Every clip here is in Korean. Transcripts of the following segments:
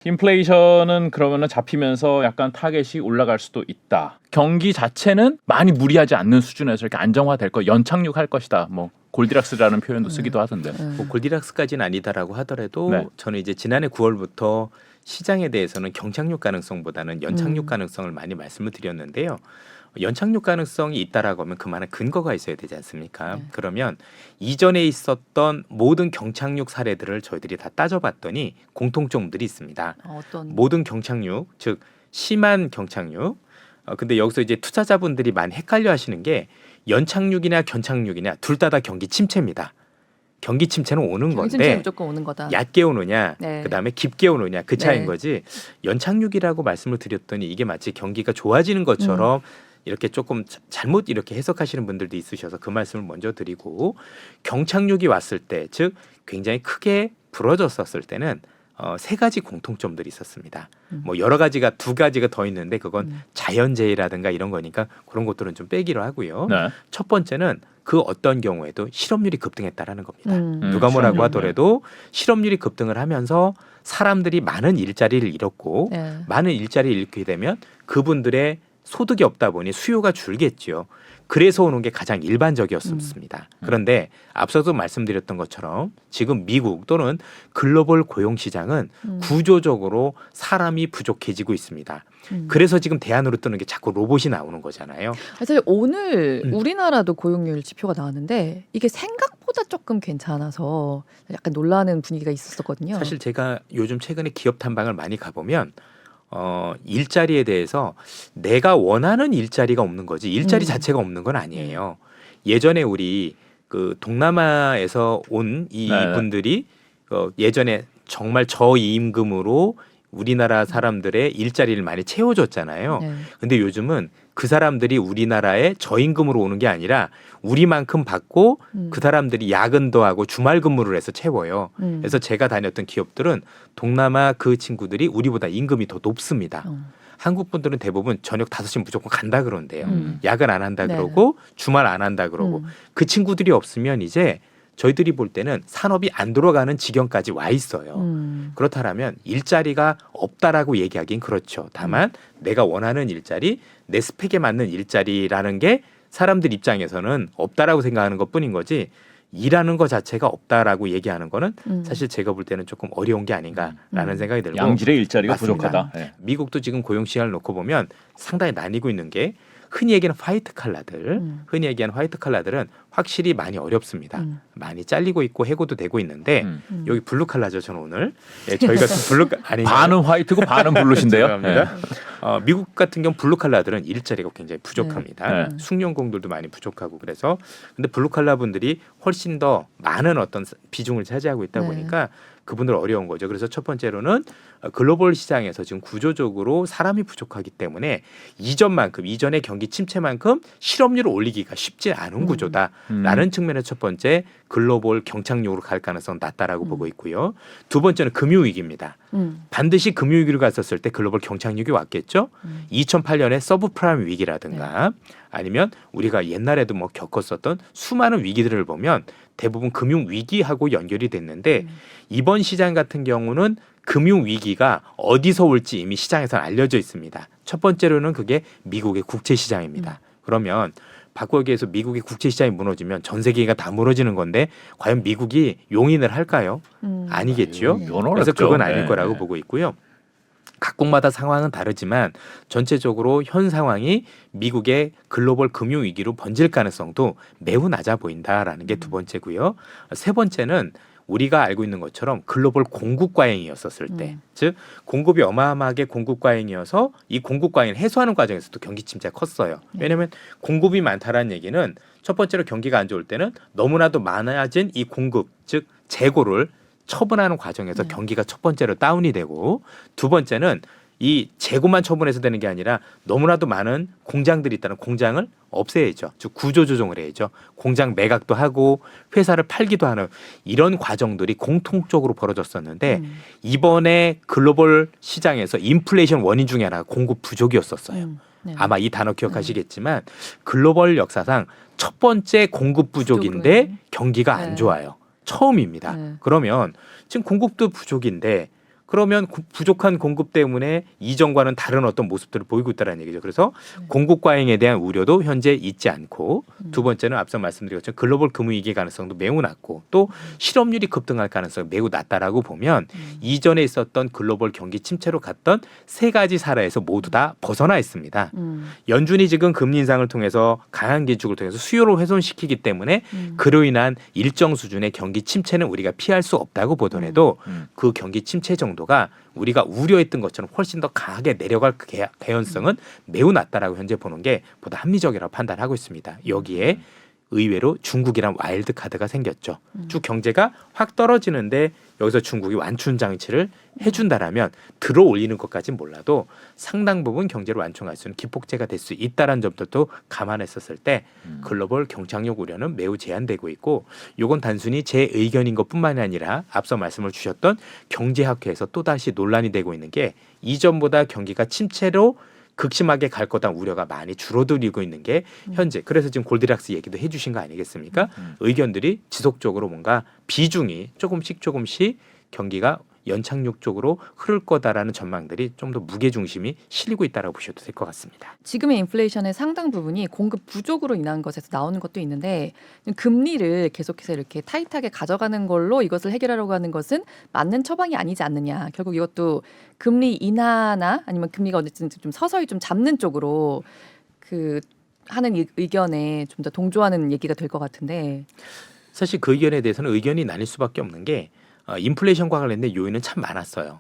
인플레이션은 그러면은 잡히면서 약간 타겟이 올라갈 수도 있다. 경기 자체는 많이 무리하지 않는 수준에서 이렇게 안정화될 거, 연착륙할 것이다. 뭐 골디락스라는 표현도 쓰기도 하던데. 뭐 골디락스까지는 아니다라고 하더라도 네. 저는 이제 지난해 9월부터 시장에 대해서는 경착륙 가능성보다는 연착륙 가능성을 많이 말씀을 드렸는데요. 연착륙 가능성이 있다라고 하면 그만한 근거가 있어야 되지 않습니까? 네. 그러면 이전에 있었던 모든 경착륙 사례들을 저희들이 다 따져봤더니 공통점들이 있습니다. 어떤 모든 경착륙, 즉 심한 경착륙. 근데 여기서 이제 투자자분들이 많이 헷갈려 하시는 게 연착륙이냐 견착륙이냐 둘 다 경기 침체입니다. 경기 침체는 오는 경기 침체 건데 무조건 오는 거다. 얕게 오느냐, 네. 그다음에 깊게 오느냐 그 차이인 네. 거지. 연착륙이라고 말씀을 드렸더니 이게 마치 경기가 좋아지는 것처럼 이렇게 조금 잘못 이렇게 해석하시는 분들도 있으셔서 그 말씀을 먼저 드리고, 경착륙이 왔을 때, 즉 굉장히 크게 부러졌었을 때는 세 가지 공통점들이 있었습니다. 뭐 여러 가지가 두 가지가 더 있는데 그건 자연재해라든가 이런 거니까 그런 것들은 좀 빼기로 하고요. 네. 첫 번째는 그 어떤 경우에도 실업률이 급등했다라는 겁니다. 누가 실업률. 뭐라고 하더라도 실업률이 급등을 하면서 사람들이 많은 일자리를 잃었고 네. 많은 일자리를 잃게 되면 그분들의 소득이 없다 보니 수요가 줄겠죠. 그래서 오는 게 가장 일반적이었습니다. 그런데 앞서도 말씀드렸던 것처럼 지금 미국 또는 글로벌 고용 시장은 구조적으로 사람이 부족해지고 있습니다. 그래서 지금 대안으로 뜨는 게 자꾸 로봇이 나오는 거잖아요. 사실 오늘 우리나라도 고용률 지표가 나왔는데 이게 생각보다 조금 괜찮아서 약간 놀라는 분위기가 있었거든요. 사실 제가 요즘 최근에 기업 탐방을 많이 가보면 일자리에 대해서 내가 원하는 일자리가 없는 거지 일자리 자체가 없는 건 아니에요. 예전에 우리 그 동남아에서 온 이분들이 예전에 정말 저임금으로 우리나라 사람들의 일자리를 많이 채워줬잖아요. 네. 근데 요즘은 그 사람들이 우리나라에 저임금으로 오는 게 아니라 우리만큼 받고 그 사람들이 야근도 하고 주말 근무를 해서 채워요. 그래서 제가 다녔던 기업들은 동남아 그 친구들이 우리보다 임금이 더 높습니다. 한국 분들은 대부분 저녁 5시 무조건 간다 그러는데요. 야근 안 한다 네. 그러고 주말 안 한다 그러고 그 친구들이 없으면 이제 저희들이 볼 때는 산업이 안 돌아가는 지경까지 와 있어요. 그렇다면 일자리가 없다라고 얘기하긴 그렇죠. 다만 내가 원하는 일자리, 내 스펙에 맞는 일자리라는 게 사람들 입장에서는 없다라고 생각하는 것뿐인 거지 일하는 것 자체가 없다라고 얘기하는 거는 사실 제가 볼 때는 조금 어려운 게 아닌가라는 생각이 들고 양질의 일자리가 맞습니다. 부족하다. 네. 미국도 지금 고용 시장을 놓고 보면 상당히 나뉘고 있는 게 흔히 얘기하는 화이트 칼라들, 흔히 얘기하는 화이트 칼라들은 확실히 많이 어렵습니다. 많이 잘리고 있고 해고도 되고 있는데 여기 블루 칼라죠. 저는 오늘 저희가 블루 아닌가요? 반은 화이트고 반은 블루신데요. 죄송합니다. 미국 같은 경우 블루 칼라들은 일자리가 굉장히 부족합니다. 네. 숙련공들도 많이 부족하고 그래서 근데 블루 칼라 분들이 훨씬 더 많은 어떤 비중을 차지하고 있다 네. 보니까 그분들 어려운 거죠. 그래서 첫 번째로는 글로벌 시장에서 지금 구조적으로 사람이 부족하기 때문에 이전의 경기 침체만큼 실업률을 올리기가 쉽지 않은 구조다라는 측면에서 첫 번째 글로벌 경착륙으로 갈 가능성은 낮다라고 보고 있고요. 두 번째는 금융위기입니다. 반드시 금융위기를 갔었을 때 글로벌 경착륙이 왔겠죠. 2008년에 서브프라임 위기라든가 아니면 우리가 옛날에도 뭐 겪었었던 수많은 위기들을 보면 대부분 금융위기하고 연결이 됐는데 이번 시장 같은 경우는 금융위기가 어디서 올지 이미 시장에서는 알려져 있습니다. 첫 번째로는 그게 미국의 국채시장입니다. 그러면 바꾸기 위해서 미국의 국채시장이 무너지면 전 세계가 다 무너지는 건데 과연 미국이 용인을 할까요? 아니겠죠. 이건 그래서 어렵죠. 그건 아닐 네. 거라고 보고 있고요. 각국마다 상황은 다르지만 전체적으로 현 상황이 미국의 글로벌 금융위기로 번질 가능성도 매우 낮아 보인다라는 게 두 번째고요. 세 번째는 우리가 알고 있는 것처럼 글로벌 공급 과잉이었었을 때, 즉 공급이 어마어마하게 공급 과잉이어서 이 공급 과잉을 해소하는 과정에서도 경기 침체가 컸어요. 왜냐하면 공급이 많다라는 얘기는 첫 번째로 경기가 안 좋을 때는 너무나도 많아진 이 공급, 즉 재고를 처분하는 과정에서 경기가 첫 번째로 다운이 되고 두 번째는 이 재고만 처분해서 되는 게 아니라 너무나도 많은 공장들이 있다는 공장을 없애야죠. 즉 구조 조정을 해야죠. 공장 매각도 하고 회사를 팔기도 하는 이런 과정들이 공통적으로 벌어졌었는데 이번에 글로벌 시장에서 인플레이션 원인 중에 하나가 공급 부족이었었어요. 네. 아마 이 단어 기억하시겠지만 글로벌 역사상 첫 번째 공급 부족인데 부족은. 경기가 안 좋아요. 처음입니다. 네. 그러면 지금 공급도 부족인데 그러면 부족한 공급 때문에 이전과는 다른 어떤 모습들을 보이고 있다는 얘기죠. 그래서 공급 과잉에 대한 우려도 현재 있지 않고 두 번째는 앞서 말씀드린 것처럼 글로벌 금융위기 가능성도 매우 낮고 또 실업률이 급등할 가능성이 매우 낮다라고 보면 이전에 있었던 글로벌 경기 침체로 갔던 세 가지 사례에서 모두 다 벗어나 있습니다. 연준이 지금 금리 인상을 통해서 강한 기축을 통해서 수요를 훼손시키기 때문에 그로 인한 일정 수준의 경기 침체는 우리가 피할 수 없다고 보더라도 그 경기 침체 정도가 우리가 우려했던 것처럼 훨씬 더 강하게 내려갈 개연성은 매우 낮다라고 현재 보는 게 보다 합리적이라고 판단하고 있습니다. 여기에 의외로 중국이란 와일드 카드가 생겼죠. 쭉 경제가 확 떨어지는데 여기서 중국이 완충 장치를 해준다라면 들어 올리는 것까지는 몰라도 상당 부분 경제를 완충할 수 있는 기폭제가 될 수 있다는 점들도 감안했었을 때 글로벌 경착륙 우려는 매우 제한되고 있고 이건 단순히 제 의견인 것뿐만이 아니라 앞서 말씀을 주셨던 경제학회에서 또다시 논란이 되고 있는 게 이전보다 경기가 침체로 극심하게 갈 거다 우려가 많이 줄어들고 있는 게 현재 그래서 지금 골디락스 얘기도 해주신 거 아니겠습니까? 의견들이 지속적으로 뭔가 비중이 조금씩 경기가 연착륙 쪽으로 흐를 거다라는 전망들이 좀 더 무게 중심이 실리고 있다라고 보셔도 될 것 같습니다. 지금의 인플레이션의 상당 부분이 공급 부족으로 인한 것에서 나오는 것도 있는데 금리를 계속해서 이렇게 타이트하게 가져가는 걸로 이것을 해결하려고 하는 것은 맞는 처방이 아니지 않느냐. 결국 이것도 금리 인하나 아니면 금리가 어쨌든 좀 서서히 좀 잡는 쪽으로 그 하는 의견에 좀 더 동조하는 얘기가 될 것 같은데 사실 그 의견에 대해서는 의견이 나뉠 수밖에 없는 게 인플레이션과 관련된 요인은 참 많았어요.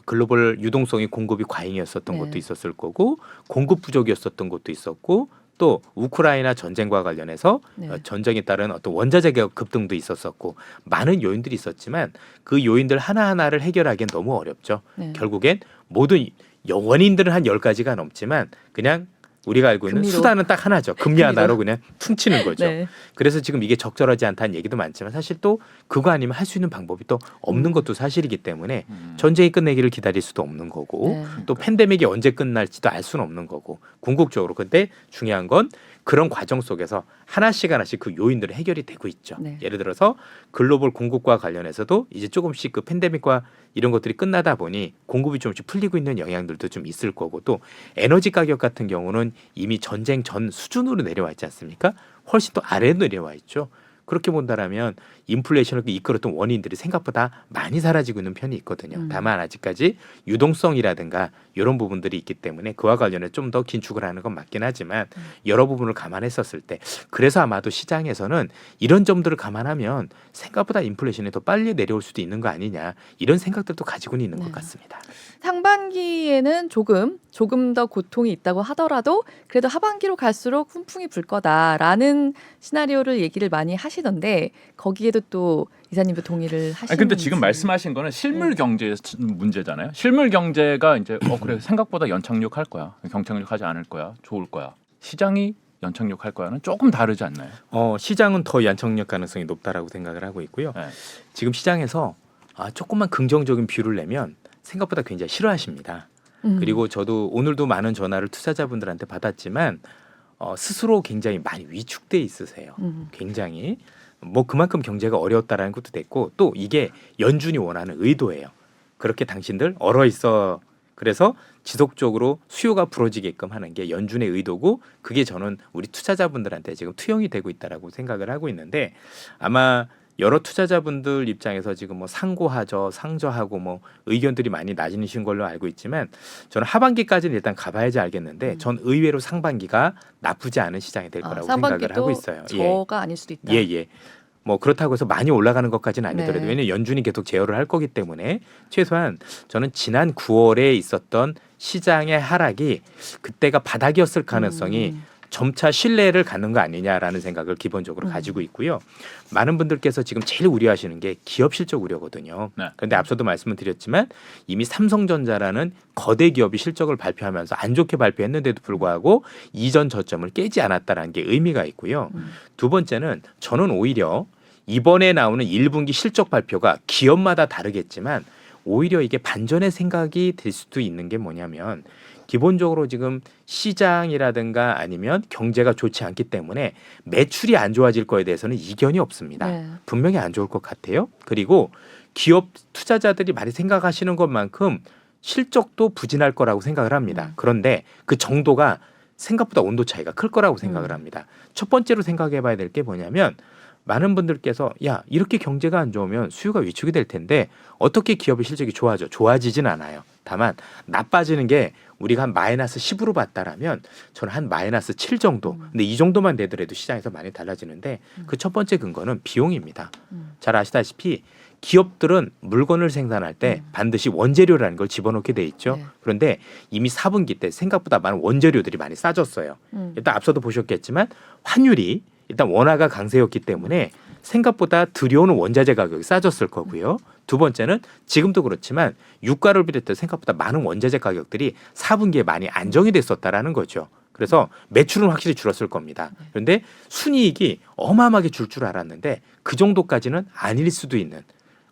글로벌 유동성이 공급이 과잉이었었던 것도 있었을 거고 공급 부족이었었던 것도 있었고 또 우크라이나 전쟁과 관련해서 전쟁에 따른 어떤 원자재 가격 급등도 있었었고 많은 요인들이 있었지만 그 요인들 하나하나를 해결하기엔 너무 어렵죠. 결국엔 모든 원인들은 한 10가지가 넘지만 그냥 우리가 알고 있는 금리로. 수단은 딱 하나죠. 금리 하나로 그냥 퉁치는 거죠. 네. 그래서 지금 이게 적절하지 않다는 얘기도 많지만 사실 또 그거 아니면 할 수 있는 방법이 또 없는 것도 사실이기 때문에 전쟁이 끝내기를 기다릴 수도 없는 거고 또 팬데믹이 언제 끝날지도 알 수는 없는 거고 궁극적으로 근데 중요한 건 그런 과정 속에서 하나씩 그 요인들이 해결이 되고 있죠. 예를 들어서 글로벌 공급과 관련해서도 이제 조금씩 그 팬데믹과 이런 것들이 끝나다 보니 공급이 조금씩 풀리고 있는 영향들도 좀 있을 거고 또 에너지 가격 같은 경우는 이미 전쟁 전 수준으로 내려와 있지 않습니까? 훨씬 더 아래로 내려와 있죠. 그렇게 본다라면 인플레이션을 이끌었던 원인들이 생각보다 많이 사라지고 있는 편이 있거든요. 다만 아직까지 유동성이라든가 이런 부분들이 있기 때문에 그와 관련해 좀 더 긴축을 하는 건 맞긴 하지만 여러 부분을 감안했었을 때 그래서 아마도 시장에서는 이런 점들을 감안하면 생각보다 인플레이션이 더 빨리 내려올 수도 있는 거 아니냐 이런 생각들도 가지고는 있는 것 같습니다. 상반기에는 조금 더 고통이 있다고 하더라도 그래도 하반기로 갈수록 훈풍이 불 거다라는 시나리오를 얘기를 많이 하시던데 거기에도 또 이사님도 동의를 하시는 근데 지금 말씀하신 거는 실물 경제 문제잖아요. 실물 경제가 이제 그래 생각보다 연착륙할 거야. 경착륙하지 않을 거야. 좋을 거야. 시장이 연착륙할 거야는 조금 다르지 않나요? 시장은 더 연착륙 가능성이 높다라고 생각을 하고 있고요. 지금 시장에서 조금만 긍정적인 뷰를 내면 생각보다 굉장히 싫어하십니다. 그리고 저도 오늘도 많은 전화를 투자자분들한테 받았지만 스스로 굉장히 많이 위축돼 있으세요. 굉장히 뭐 그만큼 경제가 어려웠다라는 것도 됐고 또 이게 연준이 원하는 의도예요. 그렇게 당신들 얼어 있어. 그래서 지속적으로 수요가 불어지게끔 하는 게 연준의 의도고 그게 저는 우리 투자자분들한테 지금 투영이 되고 있다라고 생각을 하고 있는데 아마 여러 투자자분들 입장에서 지금 뭐 상고하죠, 상저하고 뭐 의견들이 많이 나뉘신 걸로 알고 있지만 저는 하반기까지는 일단 가봐야지 알겠는데 전 의외로 상반기가 나쁘지 않은 시장이 될 거라고 생각을 하고 있어요. 저가 아닐 수도 있다. 뭐 그렇다고 해서 많이 올라가는 것까지는 아니더라도 왜냐하면 연준이 계속 제어를 할 거기 때문에 최소한 저는 지난 9월에 있었던 시장의 하락이 그때가 바닥이었을 가능성이 점차 신뢰를 갖는 거 아니냐라는 생각을 기본적으로 가지고 있고요. 많은 분들께서 지금 제일 우려하시는 게 기업 실적 우려거든요. 그런데 앞서도 말씀을 드렸지만 이미 삼성전자라는 거대 기업이 실적을 발표하면서 안 좋게 발표했는데도 불구하고 이전 저점을 깨지 않았다는 게 의미가 있고요. 두 번째는 저는 오히려 이번에 나오는 1분기 실적 발표가 기업마다 다르겠지만 오히려 이게 반전의 생각이 될 수도 있는 게 뭐냐면 기본적으로 지금 시장이라든가 아니면 경제가 좋지 않기 때문에 매출이 안 좋아질 거에 대해서는 이견이 없습니다. 분명히 안 좋을 것 같아요. 그리고 기업 투자자들이 많이 생각하시는 것만큼 실적도 부진할 거라고 생각을 합니다. 그런데 그 정도가 생각보다 온도 차이가 클 거라고 생각을 합니다. 첫 번째로 생각해 봐야 될 게 뭐냐면 많은 분들께서 야 이렇게 경제가 안 좋으면 수요가 위축이 될 텐데 어떻게 기업의 실적이 좋아져? 좋아지진 않아요. 다만 나빠지는 게 우리가 한 마이너스 10으로 봤다라면 저는 한 마이너스 7 정도. 근데 이 정도만 되더라도 시장에서 많이 달라지는데 그 첫 번째 근거는 비용입니다. 잘 아시다시피 기업들은 물건을 생산할 때 반드시 원재료라는 걸 집어넣게 돼 있죠. 네. 그런데 이미 4분기 때 생각보다 많은 원재료들이 많이 싸졌어요. 일단 앞서도 보셨겠지만 환율이 일단 원화가 강세였기 때문에 생각보다 들여오는 원자재 가격이 싸졌을 거고요. 두 번째는 지금도 그렇지만 유가를 비롯해 생각보다 많은 원자재 가격들이 4분기에 많이 안정이 됐었다라는 거죠. 그래서 매출은 확실히 줄었을 겁니다. 그런데 순이익이 어마어마하게 줄 알았는데 그 정도까지는 아닐 수도 있는.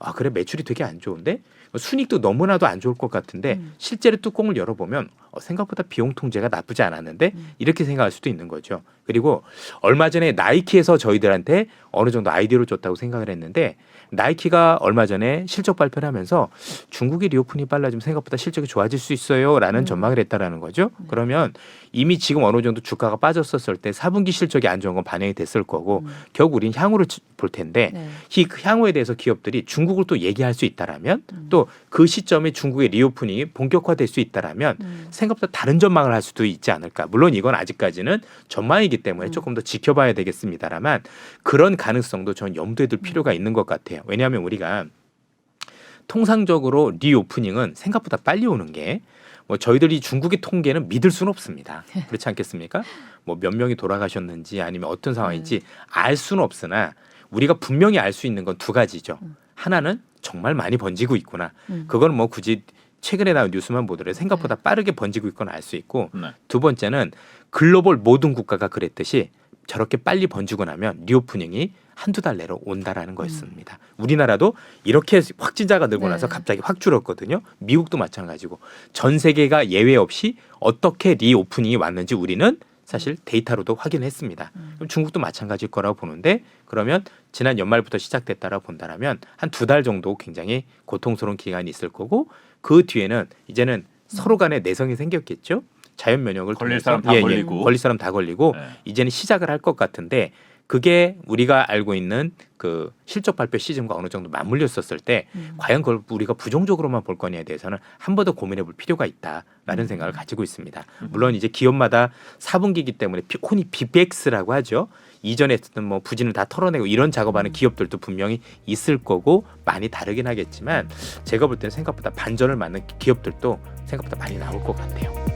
아 그래 매출이 되게 안 좋은데 순이익도 너무나도 안 좋을 것 같은데 실제로 뚜껑을 열어보면 생각보다 비용 통제가 나쁘지 않았는데 이렇게 생각할 수도 있는 거죠. 그리고 얼마 전에 나이키에서 저희들한테 어느 정도 아이디어를 줬다고 생각을 했는데 나이키가 얼마 전에 실적 발표를 하면서 중국의 리오픈이 빨라지면 생각보다 실적이 좋아질 수 있어요라는 전망을 했다라는 거죠. 그러면 이미 지금 어느 정도 주가가 빠졌었을 때 4분기 실적이 안 좋은 건 반영이 됐을 거고 결국 우리는 향후를 볼 텐데 네. 이 향후에 대해서 기업들이 중국을 또 얘기할 수 있다라면 또 그 시점에 중국의 리오프닝이 본격화될 수 있다라면 생각보다 다른 전망을 할 수도 있지 않을까. 물론 이건 아직까지는 전망이기 때문에 조금 더 지켜봐야 되겠습니다라만 그런 가능성도 전 염두에 둘 필요가 있는 것 같아요. 왜냐하면 우리가 통상적으로 리오프닝은 생각보다 빨리 오는 게 뭐 저희들이 중국의 통계는 믿을 수는 없습니다. 그렇지 않겠습니까? 뭐 몇 명이 돌아가셨는지 아니면 어떤 상황인지 알 수는 없으나 우리가 분명히 알 수 있는 건 두 가지죠. 하나는 정말 많이 번지고 있구나. 그거는 뭐 굳이 최근에 나온 뉴스만 보더라도 생각보다 빠르게 번지고 있건 알 수 있고 네. 두 번째는 글로벌 모든 국가가 그랬듯이 저렇게 빨리 번지고 나면 리오프닝이 한두 달 내로 온다라는 거였습니다. 우리나라도 이렇게 확진자가 늘고 나서 갑자기 확 줄었거든요. 미국도 마찬가지고 전 세계가 예외 없이 어떻게 리오프닝이 왔는지 우리는 사실 데이터로도 확인했습니다. 그럼 중국도 마찬가지일 거라고 보는데 그러면 지난 연말부터 시작됐다라고 본다라면 한 두 달 정도 굉장히 고통스러운 기간이 있을 거고 그 뒤에는 이제는 서로 간에 내성이 생겼겠죠. 자연 면역을 걸릴 통해서 사람 다 걸리고. 걸릴 사람 다 걸리고 네. 이제는 시작을 할 것 같은데 그게 우리가 알고 있는 그 실적 발표 시즌과 어느 정도 맞물렸었을 때 과연 그걸 우리가 부정적으로만 볼 거냐에 대해서는 한 번 더 고민해 볼 필요가 있다라는 생각을 가지고 있습니다. 물론 이제 기업마다 4분기이기 때문에 혼이 BBX라고 하죠. 이전에 했던 뭐 부진을 다 털어내고 이런 작업하는 기업들도 분명히 있을 거고 많이 다르긴 하겠지만 제가 볼 때는 생각보다 반전을 맞는 기업들도 생각보다 많이 나올 것 같아요.